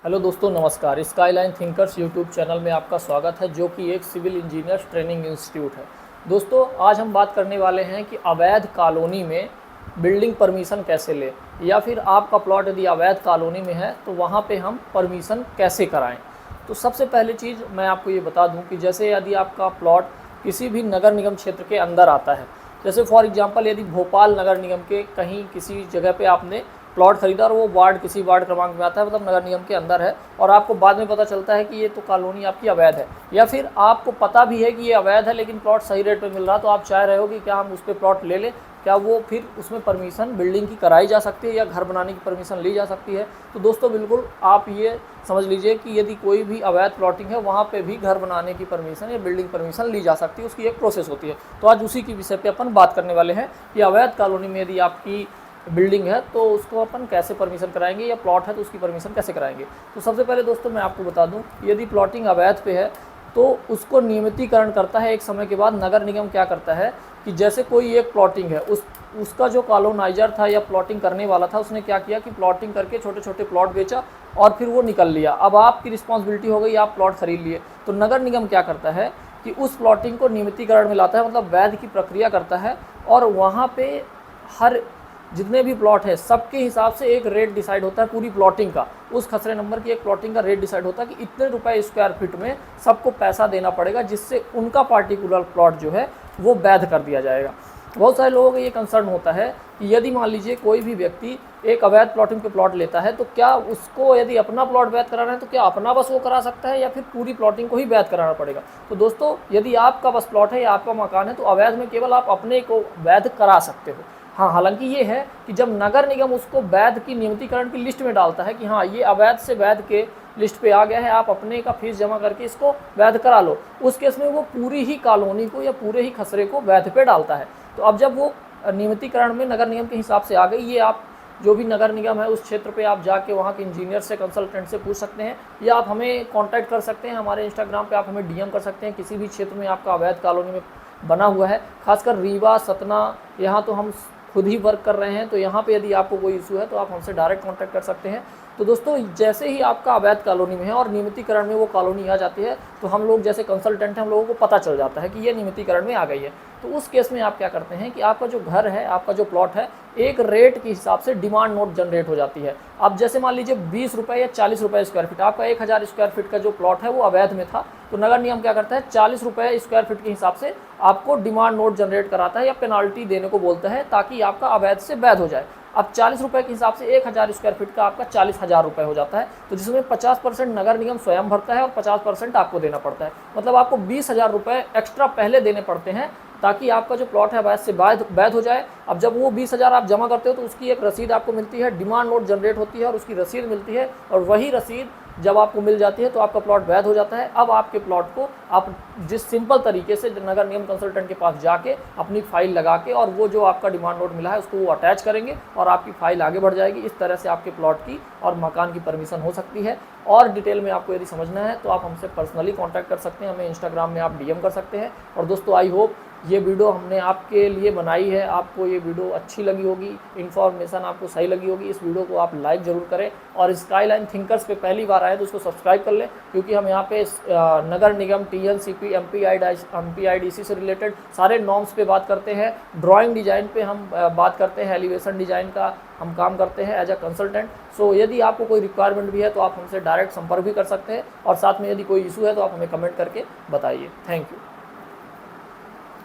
Hello दोस्तों, नमस्कार। Skyline thinkers YouTube channel में आपका स्वागत है, जो कि एक सिविल इंजीनियर्स ट्रेनिंग इंस्टीट्यूट है। दोस्तों, आज हम बात करने वाले हैं कि अवैध कॉलोनी में बिल्डिंग परमिशन कैसे लें, या फिर आपका प्लॉट यदि अवैध कॉलोनी में है तो वहाँ पे हम परमिशन कैसे कराएं। तो सबसे पहली चीज़ मैं आपको ये बता दूँ कि जैसे यदि आपका प्लॉट किसी भी नगर निगम क्षेत्र के अंदर आता है, जैसे फॉर एग्जांपल यदि भोपाल नगर निगम के कहीं किसी जगह पे आपने प्लॉट खरीदा और वो वार्ड किसी वार्ड क्रमांक में आता है, मतलब नगर निगम के अंदर है, और आपको बाद में पता चलता है कि ये तो कॉलोनी आपकी अवैध है, या फिर आपको पता भी है कि ये अवैध है लेकिन प्लॉट सही रेट पे मिल रहा, तो आप चाह रहे हो कि क्या हम उस पर प्लॉट ले लें, क्या वो फिर उसमें परमिशन बिल्डिंग की कराई जा सकती है या घर बनाने की परमिशन ली जा सकती है। तो दोस्तों, बिल्कुल आप ये समझ लीजिए कि यदि कोई भी अवैध प्लॉटिंग है वहाँ पे भी घर बनाने की परमिशन या बिल्डिंग परमिशन ली जा सकती है, उसकी एक प्रोसेस होती है। तो आज उसी के विषय पे अपन बात करने वाले हैं कि अवैध कॉलोनी में यदि आपकी बिल्डिंग है तो उसको अपन कैसे परमिशन कराएंगे, या प्लॉट है तो उसकी परमिशन कैसे कराएंगे। तो सबसे पहले दोस्तों मैं आपको बता दूं, यदि प्लॉटिंग अवैध पे है तो उसको नियमितीकरण करता है एक समय के बाद नगर निगम। क्या करता है कि जैसे कोई एक प्लॉटिंग है, उसका जो कॉलोनाइजर था या प्लॉटिंग करने वाला था, उसने क्या किया कि प्लॉटिंग करके छोटे छोटे प्लॉट बेचा और फिर वो निकल लिया। अब आपकी रिस्पॉन्सिबिलिटी हो गई, आप प्लॉट खरीद लिए। तो नगर निगम क्या करता है कि उस प्लॉटिंग को नियमितीकरण में लाता है, मतलब वैध की प्रक्रिया करता है, और वहाँ पे हर जितने भी प्लॉट है सबके हिसाब से एक रेट डिसाइड होता है पूरी प्लॉटिंग का। उस खसरे नंबर की एक प्लॉटिंग का रेट डिसाइड होता है कि इतने रुपए स्क्वायर फीट में सबको पैसा देना पड़ेगा, जिससे उनका पार्टिकुलर प्लॉट जो है वो वैध कर दिया जाएगा। बहुत सारे लोगों को ये कंसर्न होता है कि यदि मान लीजिए कोई भी व्यक्ति एक अवैध प्लॉटिंग पे प्लॉट लेता है तो क्या उसको यदि अपना प्लॉट वैध कराना है तो क्या अपना बस वो करा सकता है, या फिर पूरी प्लॉटिंग को ही वैध कराना पड़ेगा। तो दोस्तों, यदि आपका बस प्लॉट है या आपका मकान है तो अवैध में केवल आप अपने को वैध करा सकते हो। हाँ, हालांकि ये है कि जब नगर निगम उसको वैध की नियमितीकरण की लिस्ट में डालता है कि हाँ ये अवैध से वैध के लिस्ट पे आ गया है, आप अपने का फीस जमा करके इसको वैध करा लो, उस केस में वो पूरी ही कॉलोनी को या पूरे ही खसरे को वैध पे डालता है। तो अब जब वो नियमितीकरण में नगर निगम के हिसाब से आ गई, ये आप जो भी नगर निगम है उस क्षेत्र पे आप जाके वहाँ के इंजीनियर से, कंसल्टेंट से पूछ सकते हैं, या आप हमें कांटेक्ट कर सकते हैं। हमारे इंस्टाग्राम पे आप हमें डीएम कर सकते हैं। किसी भी क्षेत्र में आपका अवैध कॉलोनी में बना हुआ है, खासकर रीवा, सतना, यहाँ तो हम खुद ही वर्क कर रहे हैं, तो यहाँ पे यदि आपको कोई इशू है तो आप हमसे डायरेक्ट कांटेक्ट कर सकते हैं। तो दोस्तों, जैसे ही आपका अवैध कॉलोनी में है और नियमितीकरण में वो कॉलोनी आ जाती है तो हम लोग जैसे कंसल्टेंट हैं, हम लोगों को पता चल जाता है कि ये नियमितीकरण में आ गई है। तो उस केस में आप क्या करते हैं कि आपका जो घर है, आपका जो प्लॉट है, एक रेट के हिसाब से डिमांड नोट जनरेट हो जाती है। अब जैसे मान लीजिए 20 रुपये या 40 रुपये स्क्वायर फीट, आपका 1000 स्क्वायर फीट का जो प्लॉट है वो अवैध में था, तो नगर निगम क्या करता है 40 रुपये स्क्वायर फीट के हिसाब से आपको डिमांड नोट जनरेट कराता है या पेनाल्टी देने को बोलता है, ताकि आपका अवैध से वैध हो जाए। अब 40 रुपये के हिसाब से 1000 स्क्वायर फीट का आपका 40,000 रुपये हो जाता है, तो जिसमें 50% नगर निगम स्वयं भरता है और 50% आपको देना पड़ता है। मतलब आपको 20,000 रुपये एक्स्ट्रा पहले देने पड़ते हैं ताकि आपका जो प्लॉट है अवैध से वैध हो जाए। अब जब वो 20,000 आप जमा करते हो तो उसकी एक रसीद आपको मिलती है, डिमांड नोट जनरेट होती है और उसकी रसीद मिलती है, और वही रसीद जब आपको मिल जाती है तो आपका प्लॉट वैध हो जाता है। अब आपके प्लॉट को आप जिस सिंपल तरीके से नगर निगम कंसल्टेंट के पास जाके अपनी फाइल लगा के और वो जो आपका डिमांड नोट मिला है उसको वो अटैच करेंगे और आपकी फाइल आगे बढ़ जाएगी। इस तरह से आपके प्लॉट की और मकान की परमिशन हो सकती है। और डिटेल में आपको यदि समझना है तो आप हमसे पर्सनली कॉन्टैक्ट कर सकते हैं, हमें इंस्टाग्राम में आप डीएम कर सकते हैं। और दोस्तों, आई होप ये वीडियो हमने आपके लिए बनाई है, आपको ये वीडियो अच्छी लगी होगी, इन्फॉर्मेशन आपको सही लगी होगी। इस वीडियो को आप लाइक ज़रूर करें, और स्काईलाइन थिंकर्स पे पहली बार आए तो उसको सब्सक्राइब कर लें, क्योंकि हम यहाँ पे नगर निगम, टीएनसीपी, एमपीआईडीसी से रिलेटेड सारे नॉर्म्स पे बात करते हैं। ड्राइंग डिज़ाइन पे हम बात करते हैं, एलिवेशन डिज़ाइन का हम काम करते हैं एज अ कंसल्टेंट। सो यदि आपको कोई रिक्वायरमेंट भी है तो आप हमसे डायरेक्ट संपर्क भी कर सकते हैं, और साथ में यदि कोई इशू है तो आप हमें कमेंट करके बताइए। Thank you.